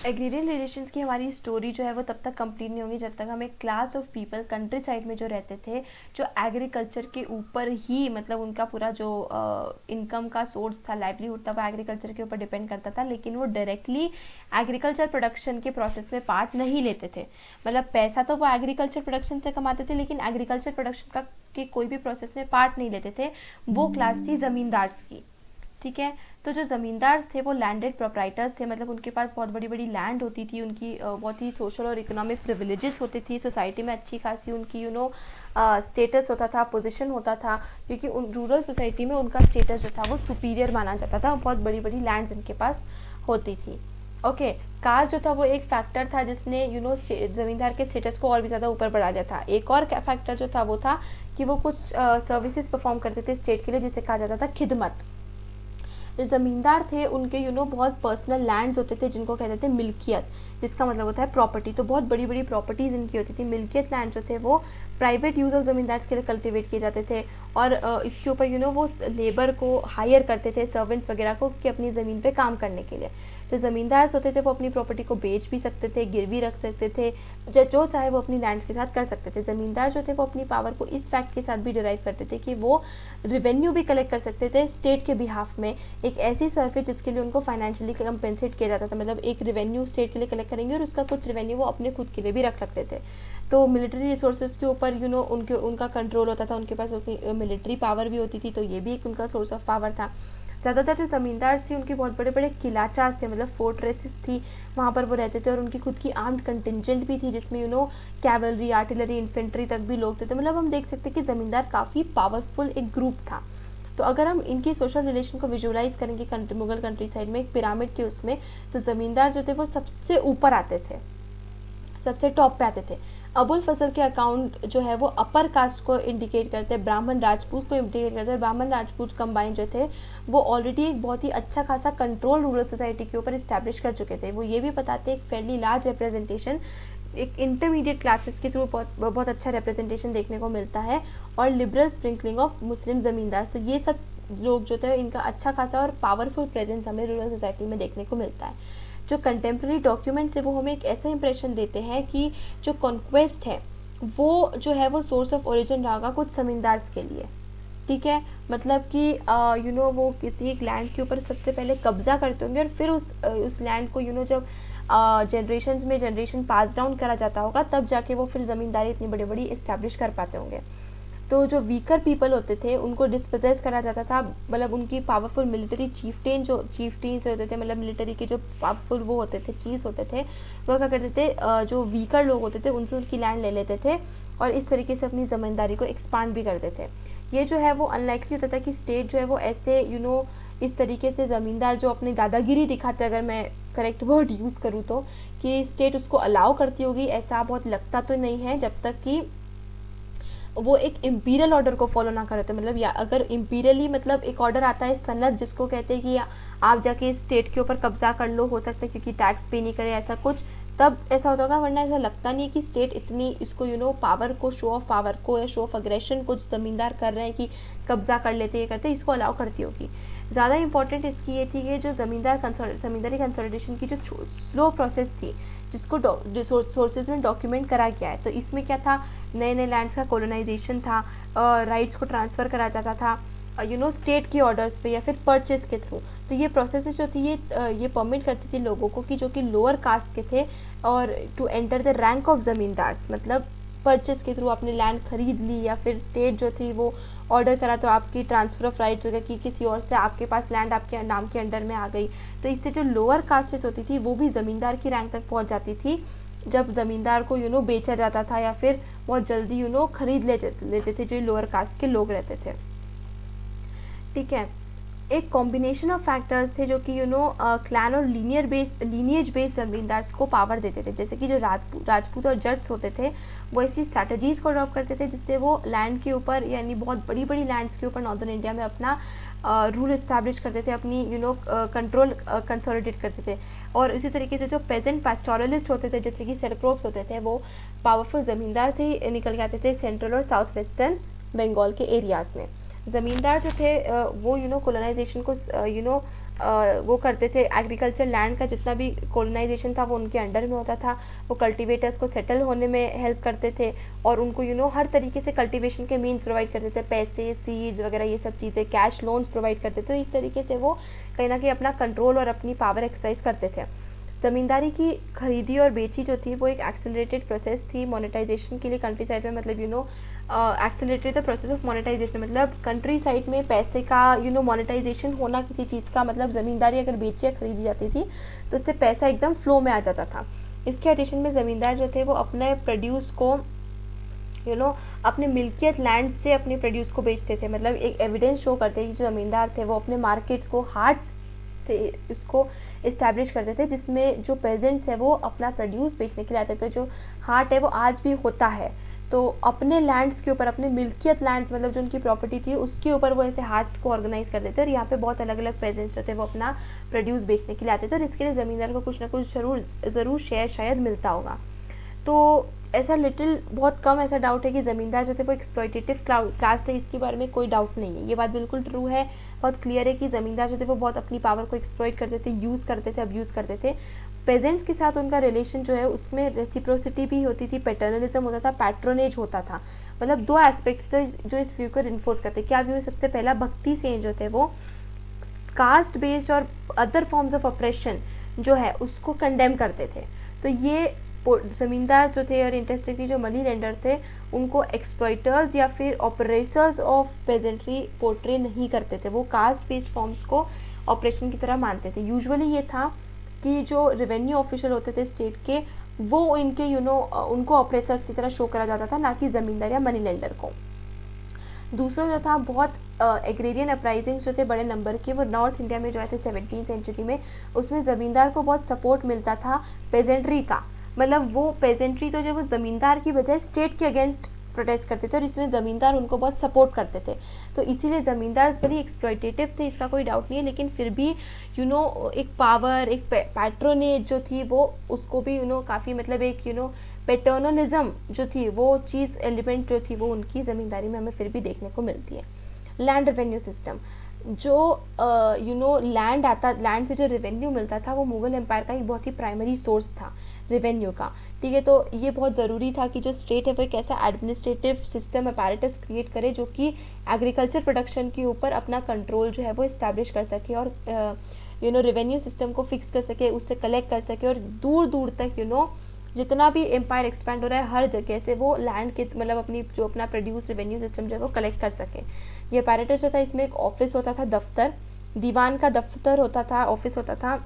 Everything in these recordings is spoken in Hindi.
एग्रीरियल रिलेशंस की हमारी स्टोरी जो है वो तब तक कंप्लीट नहीं होगी जब तक हम एक class of people country side में जो रहते थे, जो एग्रीकल्चर के ऊपर ही मतलब उनका पूरा जो इनकम का सोर्स था, लाइवलीहुड था, वो एग्रीकल्चर के ऊपर डिपेंड करता था, लेकिन वो डायरेक्टली एग्रीकल्चर प्रोडक्शन के प्रोसेस में पार्ट नहीं लेते थे। मतलब पैसा तो वो एग्रीकल्चर प्रोडक्शन से कमाते थे, लेकिन एग्रीकल्चर प्रोडक्शन का के कोई भी प्रोसेस में पार्ट नहीं लेते थे। वो क्लास थी ज़मींदार्स की। ठीक है, तो जो ज़मींदार थे वो लैंडेड प्रोप्राइटर्स थे, मतलब उनके पास बहुत बड़ी बड़ी लैंड होती थी, उनकी बहुत ही सोशल और इकोनॉमिक प्रिविलेजेस होती थी, सोसाइटी में अच्छी खासी उनकी स्टेटस होता था, पोजीशन होता था, क्योंकि उन रूरल सोसाइटी में उनका स्टेटस जो था वो सुपीरियर माना जाता था, बहुत बड़ी बड़ी लैंड्स इनके पास होती थी। ओके, कास्ट जो था वो एक फैक्टर था जिसने ज़मींदार के स्टेटस को और भी ज़्यादा ऊपर बढ़ा दिया था। एक और फैक्टर जो था वो था कि वो कुछ सर्विसेज परफॉर्म करते थे स्टेट के लिए, जिसे कहा जाता था खिदमत। जो ज़मींदार थे उनके बहुत पर्सनल लैंड्स होते थे जिनको कहते थे मिल्कियत, जिसका मतलब होता है प्रॉपर्टी। तो बहुत बड़ी बड़ी प्रॉपर्टीज़ इनकी होती थी। मिल्कियत लैंड जो थे वो प्राइवेट यूज़ ऑफ ज़मींदार्स के लिए कल्टिवेट किए जाते थे, और इसके ऊपर वो लेबर को हायर करते थे, सर्वेंट्स वगैरह को, कि अपनी ज़मीन पे काम करने के लिए। जो ज़मींदार्स होते थे वो अपनी प्रॉपर्टी को बेच भी सकते थे, गिरवी रख सकते थे, जो चाहे वो अपनी लैंड्स के साथ कर सकते थे। ज़मींदार जो थे वो अपनी पावर को इस फैक्ट के साथ भी डिराइव करते थे कि वो रेवेन्यू भी कलेक्ट कर सकते थे स्टेट के बिहाफ में, एक ऐसी सर्विस जिसके लिए उनको फाइनेंशियली कंपेंसेट किया जाता था। मतलब एक रेवेन्यू स्टेट के लिए कलेक्ट करेंगे और उसका कुछ रेवेन्यू वो अपने खुद के लिए भी रख सकते थे। तो मिलिट्री रिसोर्सेज के ऊपर उनका कंट्रोल होता था, उनके पास उतनी मिलिट्री पावर भी होती थी, तो ये भी एक उनका सोर्स ऑफ पावर था। ज़्यादातर जो ज़मींदार्स थी उनके बहुत बड़े बड़े किलाचास थे, मतलब फोर्ट्रेसेस थी, वहाँ पर वो रहते थे, और उनकी खुद की आर्म्ड कंटिजेंट भी थी, जिसमें कैवलरी, आर्टिलरी, इन्फेंट्री तक भी लोग थे। मतलब हम देख सकते हैं कि ज़मींदार काफ़ी पावरफुल एक ग्रुप था। तो अगर हम इनकी सोशल रिलेशन को विजुअलाइज करेंगे मुगल कंट्री साइड में एक पिरामिड के उसमें, तो ज़मींदार जो थे वो सबसे ऊपर आते थे, सबसे टॉप पे आते थे। अबुल फजल के अकाउंट जो है वो अपर कास्ट को इंडिकेट करते हैं, ब्राह्मण राजपूत को इंडिकेट करते हैं। ब्राह्मण राजपूत कंबाइन जो थे वो ऑलरेडी एक बहुत ही अच्छा खासा कंट्रोल रूरल सोसाइटी के ऊपर इस्टेब्लिश कर चुके थे। वो ये भी बताते हैं एक फेयरली लार्ज रिप्रेजेंटेशन, एक इंटरमीडिएट क्लासेस के थ्रू बहुत अच्छा रिप्रेजेंटेशन देखने को मिलता है, और लिबरल स्प्रिंकलिंग ऑफ मुस्लिम ज़मींदार। तो ये सब लोग जो थे इनका अच्छा खासा और पावरफुल प्रेजेंस हमें रूरल सोसाइटी में देखने को मिलता है। जो कंटेम्प्रेरी डॉक्यूमेंट्स है वो हमें एक ऐसा इंप्रेशन देते हैं कि जो कॉन्क्वेस्ट है वो जो है वो सोर्स ऑफ ओरिजिन रहा कुछ ज़मींदार्स के लिए। ठीक है, मतलब कि वो किसी एक लैंड के ऊपर सबसे पहले कब्जा करते होंगे, और फिर उस लैंड को जब जनरेशन पास डाउन करा जाता होगा, तब जाके वो फिर ज़मींदारी इतनी बड़ी बड़ी इस्टेब्लिश कर पाते होंगे। तो जो वीकर पीपल होते थे उनको डिस्पोजेस करा जाता था, मतलब उनकी पावरफुल मिलिट्री चीफ्टेन जो होते थे, मतलब मिलिट्री के जो पावरफुल वो होते थे, चीफ होते थे, वो क्या करते थे, जो वीकर लोग होते थे उनसे उनकी लैंड ले लेते थे, और इस तरीके से अपनी ज़मींदारी को एक्सपांड भी करते थे। ये जो है वो अनलाइकली होता था कि स्टेट जो है वो ऐसे इस तरीके से ज़मींदार जो अपनी दादागिरी दिखाते, अगर मैं करेक्ट वर्ड यूज़ करूँ तो, कि स्टेट उसको अलाउ करती होगी, ऐसा बहुत लगता तो नहीं है, जब तक कि वो एक इम्पीरियल ऑर्डर को फॉलो ना करे। तो मतलब या अगर इम्पीरियली मतलब एक ऑर्डर आता है सनद, जिसको कहते हैं कि आप जाके स्टेट के ऊपर कब्जा कर लो, हो सकता है क्योंकि टैक्स पे नहीं करे, ऐसा कुछ, तब ऐसा होता होगा, वरना ऐसा लगता नहीं है कि स्टेट इतनी इसको पावर को, शो ऑफ पावर को या शो ऑफ अग्रेशन को जो ज़मींदार कर रहे हैं कि कब्जा कर लेते, ये करते, इसको अलाउ करती होगी। ज़्यादा इंपॉर्टेंट इसकी ये थी कि जो ज़मींदारी कंसोलिडेशन की जो स्लो प्रोसेस थी, जिसको सोर्सेज में डॉक्यूमेंट करा गया है, तो इसमें क्या था, नए नए लैंड्स का कोलोनाइजेशन था, राइट्स को ट्रांसफ़र करा जाता था स्टेट की ऑर्डर्स पे या फिर परचेज के थ्रू। तो ये प्रोसेस जो थी ये परमिट करती थी लोगों को कि जो कि लोअर कास्ट के थे, और to enter the rank of zamindars, मतलब परचेज के थ्रू आपने लैंड खरीद ली, या फिर स्टेट जो थी वो ऑर्डर करा, तो आपकी ट्रांसफ़र ऑफ राइट्स हो गया कि किसी और से आपके पास लैंड आपके नाम के अंडर में आ गई। तो इससे जो लोअर कास्टेस होती थी वो भी ज़मींदार की रैंक तक पहुंच जाती थी, जब ज़मींदार को बेचा जाता था, या फिर बहुत जल्दी खरीद लेते थे जो लोअर कास्ट के लोग रहते थे। ठीक है, एक कॉम्बिनेशन ऑफ फैक्टर्स थे जो कि क्लैन और लीनिएज बेस्ड ज़मींदार्स को पावर देते थे, जैसे कि जो राजपूत और जट्स होते थे वो ऐसी स्ट्रैटेजीज़ को अडॉप्ट करते थे जिससे वो लैंड के ऊपर, यानी बहुत बड़ी बड़ी लैंड्स के ऊपर नॉर्दर्न इंडिया में अपना रूल इस्टेब्लिश करते थे, अपनी कंट्रोल कंसोलिडेट करते थे। और इसी तरीके से जो पेजेंट पैस्टोरलिस्ट होते थे, जैसे कि सेरक्रोप्स होते थे, वो पावरफुल ज़मींदार से ही निकल के आते थे सेंट्रल और साउथ वेस्टर्न बंगाल के एरियाज़ में। ज़मींदार जो थे वो कोलोनाइजेशन को वो करते थे, एग्रीकल्चर लैंड का जितना भी कॉलोनाइजेशन था वो उनके अंडर में होता था। वो कल्टीवेटर्स को सेटल होने में हेल्प करते थे और उनको हर तरीके से कल्टीवेशन के मीन्स प्रोवाइड करते थे, पैसे, सीड्स वगैरह ये सब चीज़ें, कैश लोन्स प्रोवाइड करते थे। तो इस तरीके से वो कहीं ना कहीं अपना कंट्रोल और अपनी पावर एक्सरसाइज करते थे। ज़मींदारी की खरीदी और बेची जो थी वो एक एक्सेलरेटेड प्रोसेस थी मोनेटाइजेशन के लिए कंट्री साइड में, मतलब accelerated the process of monetisation, मतलब कंट्री साइड में पैसे का मोनेटाइजेशन होना किसी चीज़ का, मतलब ज़मींदारी अगर बेची या खरीदी जाती थी तो उससे पैसा एकदम फ्लो में आ जाता था। इसके एडिशन में ज़मींदार जो थे वो अपने प्रोड्यूस को अपने मिल्कियत लैंड से अपने प्रोड्यूस को बेचते थे। मतलब एक एविडेंस शो करते हैं कि जो ज़मींदार थे वो अपने मार्केट्स को, हार्ट्स थे, इसको इस्टेब्लिश करते थे जिसमें जो पेजेंट्स है वो अपना प्रोड्यूस बेचने के लिए आते थे। जो हार्ट है वो आज भी होता है, तो अपने लैंड्स के ऊपर, अपने मिल्कियत लैंड्स, मतलब जो उनकी प्रॉपर्टी थी उसके ऊपर वो ऐसे हार्ट्स को ऑर्गेनाइज कर देते थे। और यहाँ पे बहुत अलग अलग पेजेंट्स जो थे वो अपना प्रोड्यूस बेचने के लिए आते थे और इसके लिए ज़मींदार को कुछ ना कुछ ज़रूर शेयर शायद मिलता होगा। तो ऐसा बहुत कम ऐसा डाउट है कि ज़मींदार जो थे वो एक्सप्लॉयटेटिव क्लास थे, इसके बारे में कोई डाउट नहीं है। ये बात बिल्कुल ट्रू है, बहुत क्लियर है कि ज़मींदार जो थे वो बहुत अपनी पावर को एक्सप्लॉयट करते थे, यूज़ करते थे, अब्यूज़ करते थे। पेजेंट्स के साथ उनका रिलेशन जो है उसमें रेसिप्रोसिटी भी होती थी, पैटर्नलिज्म होता था, पैट्रोनेज होता था। मतलब दो एस्पेक्ट्स थे जो इस व्यू को इन्फोर्स करते। क्या व्यू है? सबसे पहला, भक्ति सेन जो थे वो कास्ट बेस्ड और अदर फॉर्म्स ऑफ ऑपरेशन जो है उसको कंडेम करते थे। तो ये ज़मींदार जो थे और इंटरेस्टिंगली जो मनी लेंडर थे उनको एक्सप्लॉइटर्स या फिर ऑपरेटर्स ऑफ पेजेंट्री पोर्ट्रे नहीं करते थे, वो कास्ट बेस्ड फॉर्म्स को ऑपरेशन की तरह मानते थे। यूजुअली ये था कि जो रेवेन्यू ऑफिशियल होते थे स्टेट के वो इनके उनको ऑपरेटर्स की तरह शो करा जाता था, ना कि ज़मींदार या मनी लेंडर को। दूसरा जो था, बहुत एग्रेरियन अपराइजिंग्स जो थे बड़े नंबर के, वो नॉर्थ इंडिया में जो आए थे 17वीं सेंचुरी में, उसमें ज़मींदार को बहुत सपोर्ट मिलता था पेजेंट्री का। मतलब वो पेजेंट्री तो जो वो ज़मींदार की बजाय स्टेट के अगेंस्ट प्रोटेस्ट करते थे और इसमें ज़मींदार उनको बहुत सपोर्ट करते थे। तो इसीलिए ज़मींदार बड़ी एक्सप्लॉयटेटिव थे, इसका कोई डाउट नहीं है, लेकिन फिर भी एक पावर, एक पैट्रोनेज जो थी वो उसको भी काफ़ी, मतलब एक पैटर्नलिज्म जो थी वो चीज़, एलिमेंट जो थी वो उनकी ज़मींदारी में हमें फिर भी देखने को मिलती है। लैंड रेवेन्यू सिस्टम, जो लैंड से जो रेवेन्यू मिलता था वो मुगल एम्पायर का एक बहुत ही प्राइमरी सोर्स था रेवेन्यू का। ठीक है, तो ये बहुत ज़रूरी था कि जो स्टेट है वो एक ऐसा एडमिनिस्ट्रेटिव सिस्टम, अपैरेटस क्रिएट करे जो कि एग्रीकल्चर प्रोडक्शन के ऊपर अपना कंट्रोल जो है वो इस्टेब्लिश कर सके और रेवेन्यू सिस्टम को फिक्स कर सके, उससे कलेक्ट कर सके और दूर दूर तक जितना भी एम्पायर एक्सपैंड हो रहा है हर जगह से वो लैंड के, मतलब अपना प्रोड्यूस रेवेन्यू सिस्टम जो है वो कलेक्ट कर सके। ये अपैरेटस जो था, इसमें एक ऑफिस होता था, दफ्तर, दीवान का दफ्तर होता था, ऑफिस होता था,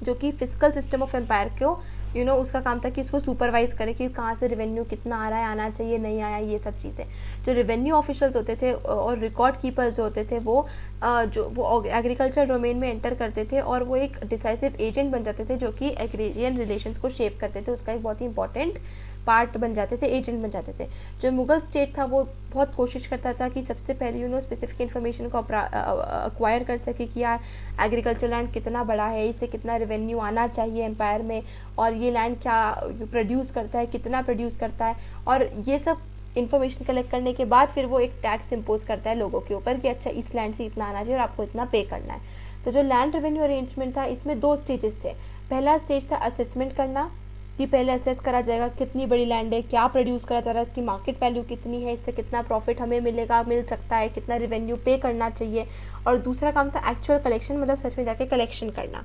जो कि फिजिकल सिस्टम ऑफ एम्पायर को उसका काम था कि इसको सुपरवाइज करे कि कहाँ से रेवेन्यू कितना आ रहा है, आना चाहिए, नहीं आया, ये सब चीज़ें। जो रेवेन्यू ऑफिशियल्स होते थे और रिकॉर्ड कीपर्स जो होते थे वो एग्रीकल्चर डोमेन में एंटर करते थे और वो एक डिसाइसिव एजेंट बन जाते थे जो कि एग्रीरियन रिलेशंस को शेप करते थे, उसका एक बहुत ही इंपॉर्टेंट पार्ट बन जाते थे, एजेंट बन जाते थे। जो मुगल स्टेट था वो बहुत कोशिश करता था कि सबसे पहले स्पेसिफिक इन्फॉर्मेशन को अक्वायर कर सके कि यार एग्रीकल्चर लैंड कितना बड़ा है, इससे कितना रेवेन्यू आना चाहिए एम्पायर में, और ये लैंड क्या प्रोड्यूस करता है, कितना प्रोड्यूस करता है, और ये सब इन्फॉर्मेशन कलेक्ट करने के बाद फिर वो एक टैक्स इम्पोज करता है लोगों के ऊपर कि अच्छा इस लैंड से इतना आना चाहिए और आपको इतना पे करना है। तो जो लैंड रेवेन्यू अरेंजमेंट था इसमें 2 स्टेजेस थे। पहला स्टेज था असेसमेंट करना, कि पहले असेस करा जाएगा कितनी बड़ी लैंड है, क्या प्रोड्यूस करा जा रहा है, उसकी मार्केट वैल्यू कितनी है, इससे कितना प्रॉफिट हमें मिल सकता है, कितना रेवेन्यू पे करना चाहिए। और दूसरा काम था एक्चुअल कलेक्शन, मतलब सच में जाके कलेक्शन करना।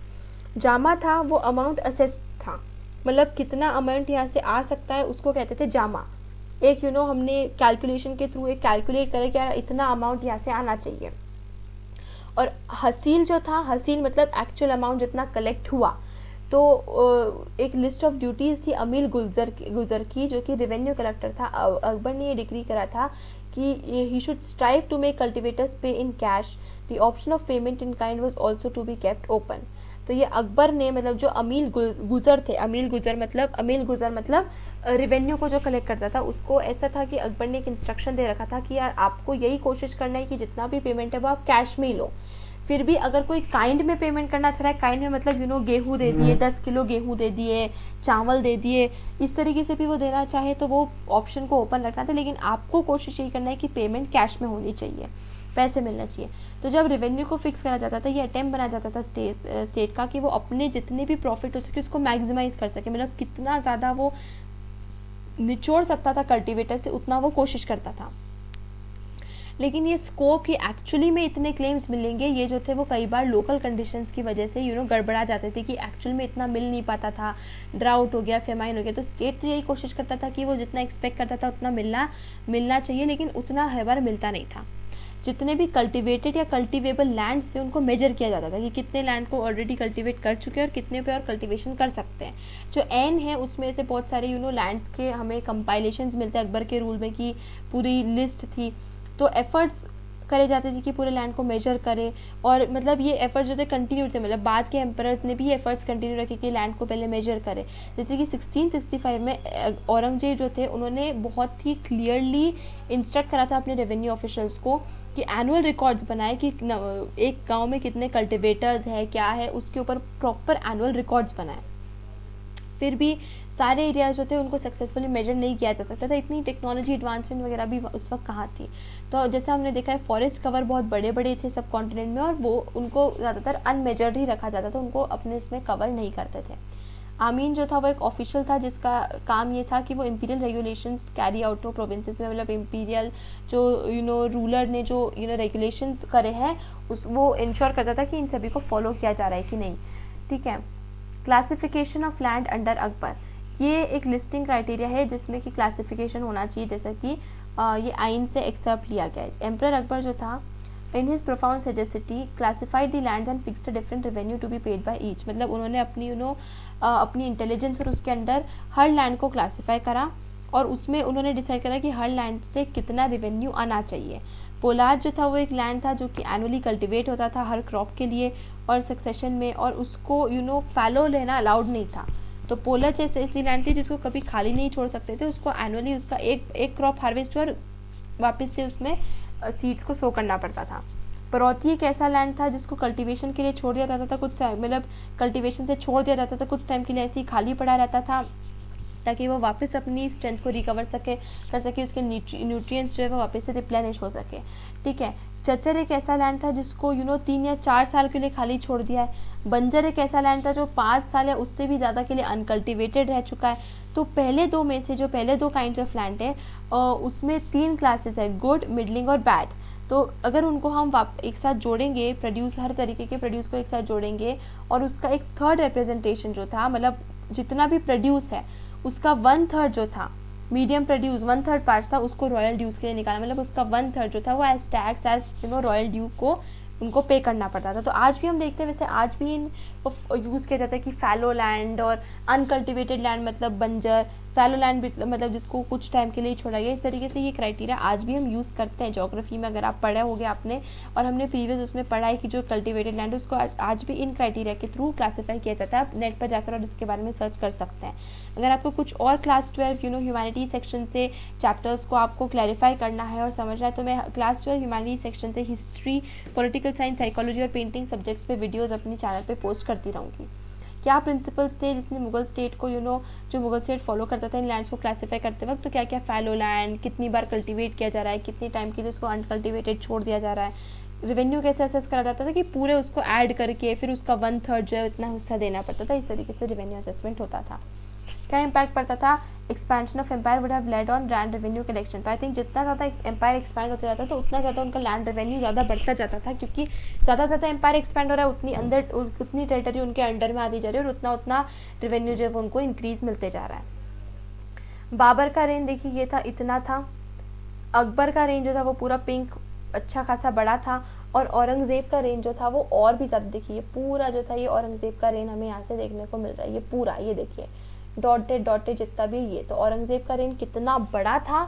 जामा था वो अमाउंट असेस्ड था, मतलब कितना अमाउंट यहाँ से आ सकता है उसको कहते थे जामा। एक हमने कैलकुलेशन के थ्रू एक कैलकुलेट करें कि यार इतना अमाउंट यहाँ से आना चाहिए। और हसील जो था, हसील मतलब एक्चुअल अमाउंट जितना कलेक्ट हुआ। तो एक लिस्ट ऑफ ड्यूटीज़ थी अमील गुजर की, जो कि रेवेन्यू कलेक्टर था। अकबर ने ये डिक्री करा था कि he should strive to make cultivators pay in cash, the option of payment in kind was also to be kept open. तो ये अकबर ने, मतलब जो अमील गुजर थे, अमील गुजर मतलब रेवेन्यू को जो कलेक्ट करता था, उसको ऐसा था कि अकबर ने एक इंस्ट्रक्शन दे रखा था कि यार आपको यही कोशिश करना है कि जितना भी पेमेंट है वो आप कैश में ही लो। फिर भी अगर कोई काइंड में पेमेंट करना चाह रहा है, काइंड में मतलब गेहूँ दे दिए, 10 किलो गेहूँ दे दिए, चावल दे दिए, इस तरीके से भी वो देना चाहे तो वो ऑप्शन को ओपन रखना था, लेकिन आपको कोशिश यही करना है कि पेमेंट कैश में होनी चाहिए। पैसे मिलना चाहिए। तो जब रेवेन्यू को फिक्स करा जाता था, ये अटेम्प्ट बना जाता था स्टेट का कि वो अपने जितने भी प्रॉफिट हो सके उसको मैक्सिमाइज कर सके, मतलब कितना ज़्यादा वो निचोड़ सकता था कल्टीवेटर से उतना वो कोशिश करता था। लेकिन ये स्कोप कि एक्चुअली में इतने क्लेम्स मिलेंगे, ये जो थे वो कई बार लोकल कंडीशंस की वजह से गड़बड़ा जाते थे कि एक्चुअल में इतना मिल नहीं पाता था, ड्राउट हो गया, फेमाइन हो गया। तो स्टेट तो यही कोशिश करता था कि वो जितना एक्सपेक्ट करता था उतना मिलना चाहिए, लेकिन उतना हर बार मिलता नहीं था। जितने भी कल्टिवेटेड या कल्टिवेबल लैंड्स थे उनको मेजर किया जाता था कि कितने लैंड को ऑलरेडी कल्टिवेट कर चुके हैं और कितने पे और कल्टिवेशन कर सकते हैं। जो एन है उसमें से बहुत सारे लैंड्स के हमें कंपाइलेशंस मिलते हैं अकबर के रूल में कि पूरी लिस्ट थी। तो एफर्ट्स करे जाते थे कि पूरे लैंड को मेजर करे, और मतलब ये एफर्ट्स जो थे कंटिन्यू थे, मतलब बाद के एम्परर्स ने भी ये एफर्ट्स कंटिन्यू रखे कि लैंड को पहले मेजर करे। जैसे कि 1665 में औरंगजेब जो थे उन्होंने बहुत ही क्लियरली इंस्ट्रक्ट करा था अपने रेवेन्यू ऑफिशियल्स को कि एनुअल रिकॉर्ड्स बनाए कि एक गांव में कितने कल्टिवेटर्स है, क्या है, उसके ऊपर प्रॉपर एनुअल रिकॉर्ड्स बनाए। फिर भी सारे एरियाज जो थे उनको सक्सेसफुली मेजर नहीं किया जा सकता था, इतनी टेक्नोलॉजी एडवांसमेंट वगैरह भी उस वक्त कहाँ थी। तो जैसे हमने देखा है फॉरेस्ट कवर बहुत बड़े बड़े थे सब कॉन्टिनेंट में, और वो उनको ज़्यादातर अनमेजर्ड ही रखा जाता था, उनको अपने इसमें कवर नहीं करते थे। आमीन जो था वो एक ऑफिशियल था जिसका काम ये था कि वो इंपीरियल रेगुलेशंस कैरी आउट हो प्रोविंसेस में, मतलब इंपीरियल जो रूलर ने जो रेगुलेशंस करे हैं वो इंश्योर करता था कि इन सभी को फॉलो किया जा रहा है कि नहीं। ठीक है। Classification of land under Akbar, ये एक लिस्टिंग क्राइटेरिया है जिसमें कि क्लासिफिकेशन होना चाहिए, जैसा कि ये आइन से एक्सेप्ट लिया गया है। एम्परर अकबर जो था in his profound sagacity classified the lands and fixed different revenue to be paid by each, मतलब उन्होंने अपनी इंटेलिजेंस और उसके अंडर हर लैंड को क्लासीफाई करा और उसमें उन्होंने डिसाइड करा कि हर लैंड से कितना रेवेन्यू आना चाहिए। पोलाद जो था वो एक लैंड था जो कि एनुअली कल्टिवेट होता था हर क्रॉप के लिए और सक्सेशन में, और उसको फैलो लेना अलाउड नहीं था। तो पोलर जैसे ऐसी लैंड थी जिसको कभी खाली नहीं छोड़ सकते थे, उसको एनुअली उसका एक क्रॉप हार्वेस्ट और वापस से उसमें सीड्स को सो करना पड़ता था। परौती एक ऐसा लैंड था जिसको कल्टीवेशन के लिए छोड़ दिया जाता था, कुछ मतलब कल्टीवेशन से छोड़ दिया जाता था, कुछ टाइम के लिए ऐसे ही खाली पड़ा रहता था ताकि वो वापस अपनी स्ट्रेंथ को रिकवर कर सके, उसके न्यूट्रिएंट्स जो है वो वापस से रिप्लेनिश हो सके। ठीक है। चच्चर एक ऐसा लैंड था जिसको 3 या 4 साल के लिए खाली छोड़ दिया है। बंजर एक ऐसा लैंड था जो 5 साल या उससे भी ज़्यादा के लिए अनकल्टिवेटेड रह चुका है। तो पहले दो में से जो पहले दो काइंड्स ऑफ लैंड है उसमें 3 क्लासेस है, गुड, मिडलिंग और बैड। तो अगर उनको हम एक साथ जोड़ेंगे, प्रोड्यूस हर तरीके के प्रोड्यूस को एक साथ जोड़ेंगे और उसका एक थर्ड रिप्रेजेंटेशन जो था, मतलब जितना भी प्रोड्यूस है उसका 1/3 जो था मीडियम प्रोड्यूस 1/3 पार्ट था उसको रॉयल ड्यूज के लिए निकाला, मतलब उसका 1/3 जो था वो as tax as royal due को उनको पे करना पड़ता था। तो आज भी हम देखते हैं, वैसे आज भी इन यूज़ किया जाता है कि फैलो लैंड और अनकल्टिवेटेड लैंड मतलब बंजर, फैलो लैंड मतलब जिसको कुछ टाइम के लिए छोड़ा गया, इस तरीके से ये क्राइटेरिया आज भी हम यूज़ करते हैं। ज्योग्राफी में अगर आप पढ़े होगे आपने, और हमने प्रीवियस उसमें पढ़ा है कि जो कल्टिवेटेड लैंड है उसको आज भी इन क्राइटेरिया के थ्रू क्लासीफाई किया जाता है। आप नेट पर जाकर और इसके बारे में सर्च कर सकते हैं। अगर आपको कुछ और क्लास 12 ह्यूमैनिटी सेक्शन से चैप्टर्स को आपको क्लैरिफाई करना है और समझना है तो मैं क्लास 12 ह्यूमैनिटी सेक्शन से हिस्ट्री, पॉलिटिकल साइंस, साइकोलॉजी और पेंटिंग सब्जेक्ट्स पे वीडियोस अपनी चैनल पे पोस्ट करती रहूँगी। क्या प्रिंसिपल्स थे जिसने मुगल स्टेट को जो मुगल स्टेट फॉलो करता था इन लैंड्स को क्लासीफाई करते वक्त, तो क्या क्या फैलो लैंड, कितनी बार कल्टीवेट किया जा रहा है, कितने टाइम के लिए उसको अनकल्टिवेटेड छोड़ दिया जा रहा है, रेवेन्यू कैसे असेस करा जाता था कि पूरे उसको ऐड करके फिर उसका 1/3 जो है उतना हिस्सा देना पड़ता था। इस तरीके से रेवेन्यू असेसमेंट होता था। क्या इम्पैक्ट पड़ता था? Expansion of empire would have led on land revenue collection. तो आई थिंक जितना ज़्यादा एम्पायर एक्सपैंड होता जाता तो उतना ज़्यादा उनका लैंड रेवेन्यू ज़्यादा बढ़ता जाता था, क्योंकि ज़्यादा एम्पायर एक्सपैंड हो रहा है उतनी टेरिटरी उनके अंडर में आती जा रही है और उतना रेवेन्यू जो है वो उनको इंक्रीज मिलते जा रहा है। बाबर का रेंज देखिए ये था, इतना था। अकबर का रेंज जो था वो पूरा पिंक अच्छा खासा बड़ा था, और औरंगज़ेब का रेंज जो था वो और भी ज़्यादा, देखिए ये पूरा जो था ये औरंगज़ेब का रेंज हमें यहाँ से देखने को मिल रहा है, ये पूरा ये देखिए डॉटेड जितना भी ये, तो औरंगज़ेब का रेंज कितना बड़ा था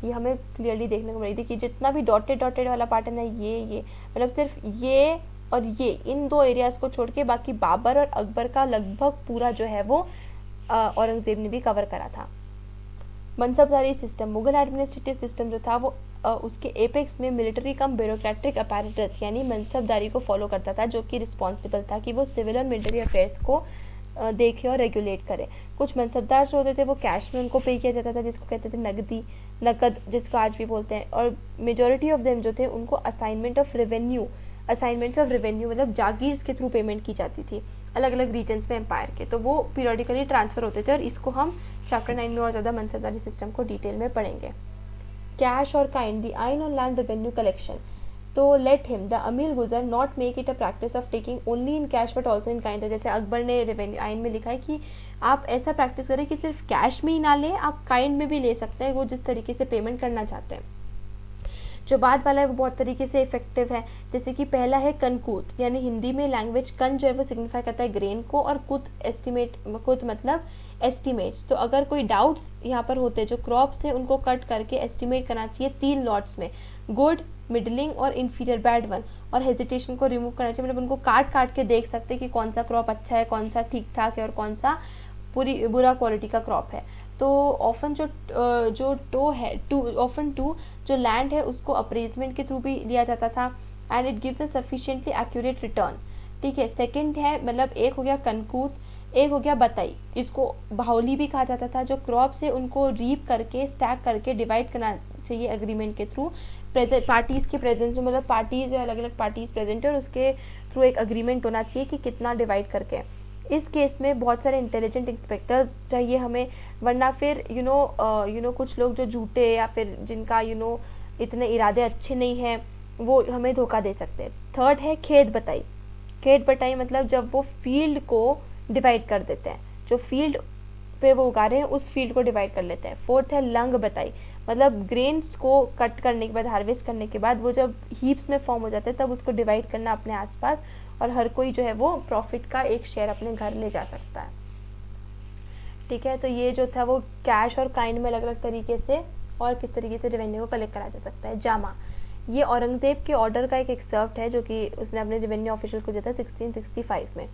ये हमें क्लियरली देखने को मिल रही। देखिए जितना भी डॉटेड वाला पार्ट है ना, ये मतलब सिर्फ ये और ये इन दो एरियाज़ को छोड़ के बाकी बाबर और अकबर का लगभग पूरा जो है वो औरंगज़ेब ने भी कवर करा था। मनसबदारी सिस्टम, मुगल एडमिनिस्ट्रेटिव सिस्टम जो था वो उसके एपेक्स में मिलिट्री कम ब्यूरोक्रेटिक अपैरेटस यानी मनसबदारी को फॉलो करता था, जो कि रिस्पॉन्सिबल था कि वो सिविल और मिलिट्री अफेयर्स को देखे और रेगुलेट करे। कुछ मनसबदार जो होते थे वो कैश में उनको पे किया जाता था, जिसको कहते थे नकद, जिसको आज भी बोलते हैं। और मेजॉरिटी ऑफ देम जो थे उनको असाइनमेंट्स ऑफ रेवेन्यू मतलब जागीर्स के थ्रू पेमेंट की जाती थी अलग अलग रीजन्स में एम्पायर के, तो वो पीरियडिकली ट्रांसफ़र होते थे। और इसको हम चैप्टर 9 में और ज़्यादा मनसबदारी सिस्टम को डिटेल में पढ़ेंगे। कैश और काइंड, द आइन ऑन लैंड रेवेन्यू कलेक्शन। तो लेट हिम द अमीर गुजर not make it a practice of taking only in cash but also in kind. जैसे अकबर ने रेवेन्यू आइन में लिखा है कि आप ऐसा प्रैक्टिस करें कि सिर्फ कैश में ही ना लें, आप काइंड में भी ले सकते हैं, वो जिस तरीके से पेमेंट करना चाहते हैं। जो बाद वाला है वो बहुत तरीके से इफेक्टिव है। जैसे कि पहला है कनकूत, यानी हिंदी में लैंग्वेज कन जो है वो सिग्निफाई करता है ग्रेन को, और कुत मतलब एस्टिमेट्स। तो अगर कोई डाउट्स यहाँ पर होते हैं जो क्रॉप्स है उनको कट करके एस्टिमेट करना चाहिए 3 लॉट्स में, गुड, मिडलिंग और इन्फीरियर, बैड वन। और हेजिटेशन को रिमूव करना चाहिए, मतलब उनको काट के देख सकते हैं कि कौन सा क्रॉप अच्छा है, कौन सा ठीक ठाक है और कौन सा बुरा क्वालिटी का क्रॉप है। तो ऑफन जो लैंड है उसको अप्रेजमेंट के थ्रू भी लिया जाता था, and it gives a sufficiently accurate return. ठीक है, सेकंड है मतलब एक हो गया कनकूत, एक हो गया बतई, इसको बाहुली भी कहा जाता था। जो क्रॉप्स है उनको रीप करके स्टैक करके डिवाइड करना चाहिए एग्रीमेंट के थ्रू, पार्टीज़ के प्रेजेंस में, मतलब पार्टीज जो अलग अलग पार्टीज़ प्रेजेंट है और उसके थ्रू एक अग्रीमेंट होना चाहिए कि कितना डिवाइड करके। इस केस में बहुत सारे इंटेलिजेंट इंस्पेक्टर्स चाहिए हमें, वरना फिर कुछ लोग जो झूठे या फिर जिनका इतने इरादे अच्छे नहीं हैं वो हमें धोखा दे सकते हैं। थर्ड है खेत बटाई मतलब जब वो फील्ड को डिवाइड कर देते हैं, जो फील्ड पे वो उगा रहे हैं उस फील्ड को डिवाइड कर लेते हैं। फोर्थ है लंग बटाई, मतलब ग्रेन्स को कट करने के बाद, हार्वेस्ट करने के बाद वो जब हीप्स में फॉर्म हो जाते हैं तब उसको डिवाइड करना अपने आसपास, और हर कोई जो है वो प्रॉफिट का एक शेयर अपने घर ले जा सकता है। ठीक है, तो ये जो था वो कैश और काइंड में अलग अलग तरीके से और किस तरीके से रेवेन्यू को कलेक्ट करा जा सकता है। जामा, ये औरंगजेब के ऑर्डर का एक एक्सर्प्ट है जो कि उसने अपने रेवेन्यू ऑफिशियल को दिया था 1665 में।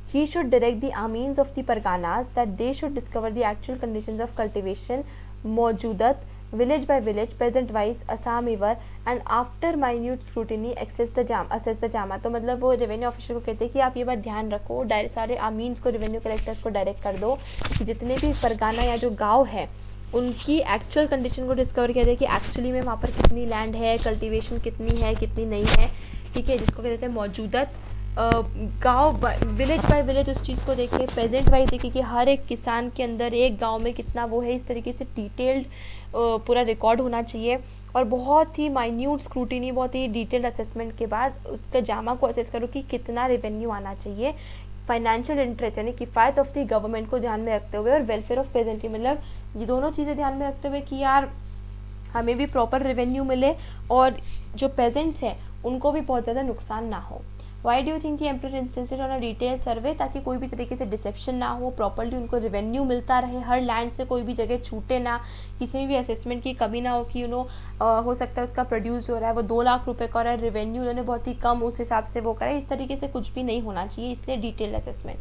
He should direct the Amins of the Parganas that they should discover the actual conditions of cultivation, मौजूदत, village by village, peasant wise, Assam river, and after minute scrutiny assess the jama। तो मतलब वो रेवेन्यू ऑफिसर को कहते हैं कि आप ये बात ध्यान रखो, सारे आमीन्स को, रेवेन्यू कलेक्टर्स को डायरेक्ट कर दो कि जितने भी परगाना या जो गाँव है उनकी एक्चुअल कंडीशन को डिस्कवर किया जाए कि एक्चुअली में वहाँ पर कितनी लैंड है, कल्टीवेशन कितनी है, कितनी नहीं है। ठीक है, जिसको कहते हैं मौजूदत। गांव विलेज बाय विलेज उस चीज़ को देखें, पेजेंट वाइज देखें कि हर एक किसान के अंदर एक गांव में कितना वो है, इस तरीके से डिटेल्ड पूरा रिकॉर्ड होना चाहिए। और बहुत ही माइन्यूट स्क्रूटिनी, बहुत ही डिटेल्ड असेसमेंट के बाद उसके जामा को असेस करो कि कितना रेवेन्यू आना चाहिए। फाइनेंशियल इंटरेस्ट यानी किफ़ायत ऑफ द गवर्नमेंट को ध्यान में रखते हुए, और वेलफेयर ऑफ पेजेंट्री मतलब ये दोनों चीज़ें ध्यान में रखते हुए कि यार हमें भी प्रॉपर रेवेन्यू मिले और जो पेजेंट्स हैं उनको भी बहुत ज़्यादा नुकसान ना हो। Why do you think the emperor insisted on a detail survey, ताकि कोई भी तरीके से डिसेप्शन ना हो, प्रॉपर्ली उनको रेवेन्यू मिलता रहे, हर लैंड से कोई भी जगह छूटे ना, किसी में भी असेसमेंट की कमी ना हो कि हो सकता है उसका प्रोड्यूस हो रहा है वो 2 लाख रुपए का, और रेवेन्यू उन्होंने बहुत ही कम उस हिसाब से वो करा, इस तरीके से कुछ भी नहीं होना चाहिए, इसलिए detailed assessment.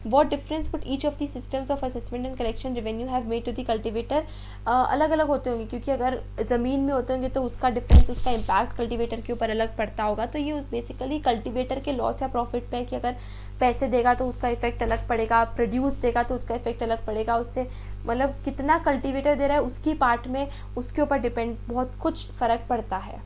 What difference would each of the systems of assessment and collection revenue have made to the cultivator. अलग अलग होते होंगे क्योंकि अगर ज़मीन में होते होंगे तो उसका डिफरेंस, उसका इम्पैक्ट कल्टिवेटर के ऊपर अलग पड़ता होगा। तो ये बेसिकली कल्टिवेटर के लॉस या प्रॉफिट पे है कि अगर पैसे देगा तो उसका इफेक्ट अलग पड़ेगा, प्रोड्यूस देगा तो उसका इफेक्ट अलग पड़ेगा, उससे मतलब कितना कल्टिवेटर दे रहा है उसकी पार्ट में, उसके ऊपर डिपेंड बहुत कुछ फ़र्क पड़ता है।